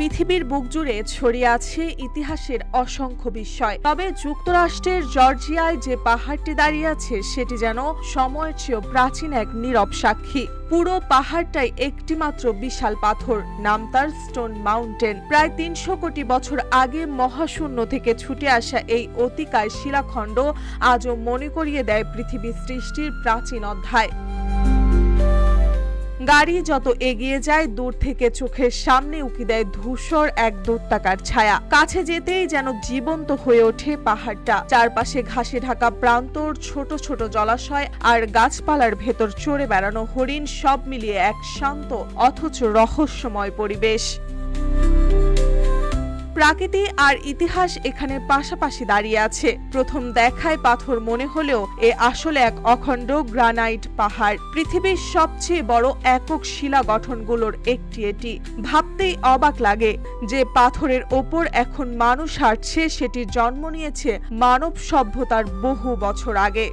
পৃথিবীর বুক জুড়ে ছড়িয়ে আছে ইতিহাসের অসংখ্য বিষয়। তবে যুক্তরাষ্ট্রের জর্জিয়ায় যে পাহাড়টি দাঁড়িয়ে আছে সেটি যেন সময়ের চেয়েও প্রাচীন এক নীরব সাক্ষী। পুরো পাহাড়টাই একটি মাত্র বিশাল পাথর, নাম তার স্টোন মাউন্টেন। প্রায় ৩০০ কোটি বছর আগে মহাশূন্য থেকে ছুটে আসা এই অতিকায় শিলাখণ্ড আজও মনে করিয়ে দেয় পৃথিবী সৃষ্টির প্রাচীন অধ্যায়। গাড়ি যত এগিয়ে যায় দূর থেকে চোখের সামনে উকি দেয় ধূসর এক দৈত্যাকার ছায়া। কাছে যেতেই যেন জীবন্ত হয়ে ওঠে পাহাড়টা। চারপাশে ঘাসে ঢাকা প্রান্তর, ছোট ছোট জলাশয় আর গাছপালার ভেতর চড়ে বেড়ানো হরিণ, সব মিলিয়ে এক শান্ত অথচ রহস্যময় পরিবেশ। প্রাকৃতি আর ইতিহাস এখানে পাশাপাশি দাঁড়িয়ে আছে। প্রথম দেখায় পাথর মনে হলেও এ আসলে এক অখণ্ড গ্রানাইট পাহাড়। পৃথিবীর সবচেয়ে বড় একক শিলা গঠনগুলোর একটি এটি। ভাবতেই অবাক লাগে যে পাথরের ওপর এখন মানুষ হাঁটছে, সেটি জন্ম নিয়েছে মানব সভ্যতার বহু বছর আগে।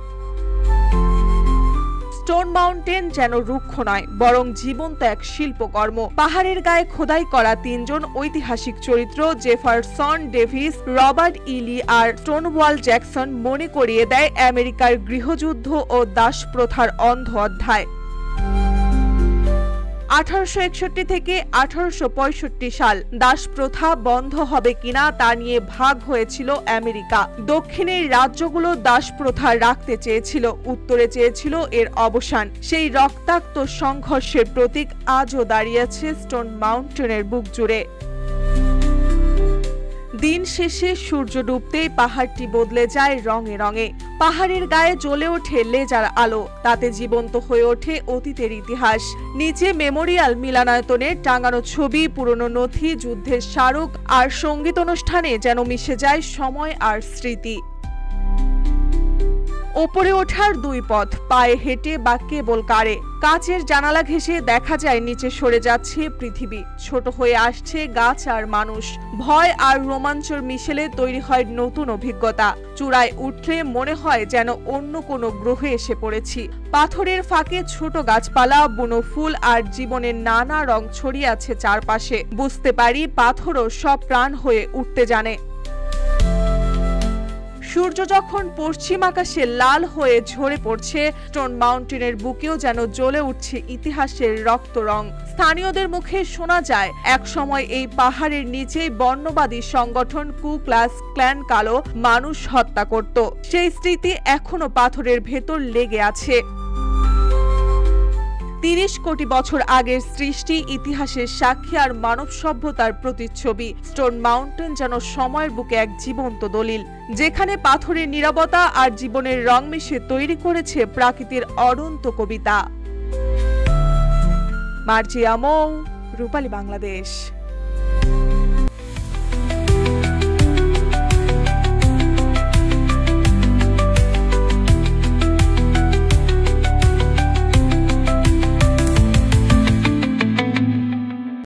স্টোন মাউন্টেন যেন রুক্ষ নয়, বরং জীবন্ত এক শিল্পকর্ম। পাহাড়ের গায়ে খোদাই করা ৩ জন ঐতিহাসিক চরিত্র, জেফারসন ডেভিস, রবার্ট ই লি আর স্টোনওয়াল জ্যাকসন, মনে করিয়ে দেয় আমেরিকার গৃহযুদ্ধ ও দাসপ্রথার অন্ধ অধ্যায়। 1861 থেকে 1865 সাল দাসপ্রথা বন্ধ হবে কিনা তা নিয়ে ভাগ হয়েছিল আমেরিকা। দক্ষিণের রাজ্যগুলো দাসপ্রথা রাখতে চেয়েছিল, উত্তরে চেয়েছিল এর অবসান। সেই রক্তাক্ত সংঘর্ষের প্রতীক আজও দাঁড়িয়েছে স্টোন মাউন্টেনের বুক জুড়ে। দিন শেষে সূর্য ডুবতেই পাহাড়টি বদলে যায় রঙে রঙে। পাহাড়ের গায়ে জ্বলে ওঠে লেজার আলো, তাতে জীবন্ত হয়ে ওঠে অতীতের ইতিহাস। নিচে মেমোরিয়াল মিলনায়তনের টাঙানো ছবি, পুরনো নথি, যুদ্ধের স্মারক আর সঙ্গীত অনুষ্ঠানে যেন মিশে যায় সময় আর স্মৃতি। ওপরে ওঠার 2 পথ, পায়ে হেঁটে বা কেবল কারে। কাচের জানালা ঘেঁষে দেখা যায় নিচে সরে যাচ্ছে পৃথিবী, ছোট হয়ে আসছে গাছ আর মানুষ। ভয় আর রোমাঞ্চর মিশেলে তৈরি হয় নতুন অভিজ্ঞতা। চূড়ায় উঠলে মনে হয় যেন অন্য কোনো গ্রহে এসে পড়েছি। পাথরের ফাঁকে ছোট গাছপালা, বুনো ফুল আর জীবনের নানা রং ছড়িয়ে আছে চারপাশে। বুঝতে পারি পাথরও সব প্রাণ হয়ে উঠতে জানে। সূর্য যখন পশ্চিম আকাশে লাল হয়ে ঝরে পড়ছে, স্টোন মাউন্টেনের বুকেও যেন জ্বলে উঠছে ইতিহাসের রক্ত রং। স্থানীয়দের মুখে শোনা যায় একসময় এই পাহাড়ের নিচেই বর্ণবাদী সংগঠন কু ক্লাস ক্ল্যান কালো মানুষ হত্যা করত। সেই স্মৃতি এখনো পাথরের ভেতর লেগে আছে। ৩০ কোটি বছর আগের সৃষ্টি, ইতিহাসের সাক্ষী আর মানব সভ্যতার প্রতিচ্ছবি। স্টোন মাউন্টেন যেন সময়ের বুকে এক জীবন্ত দলিল, যেখানে পাথরের নীরবতা আর জীবনের রং মিশে তৈরি করেছে প্রাকৃতির অনন্ত কবিতা। মার্জিয়া মৌ, রূপালী বাংলাদেশ।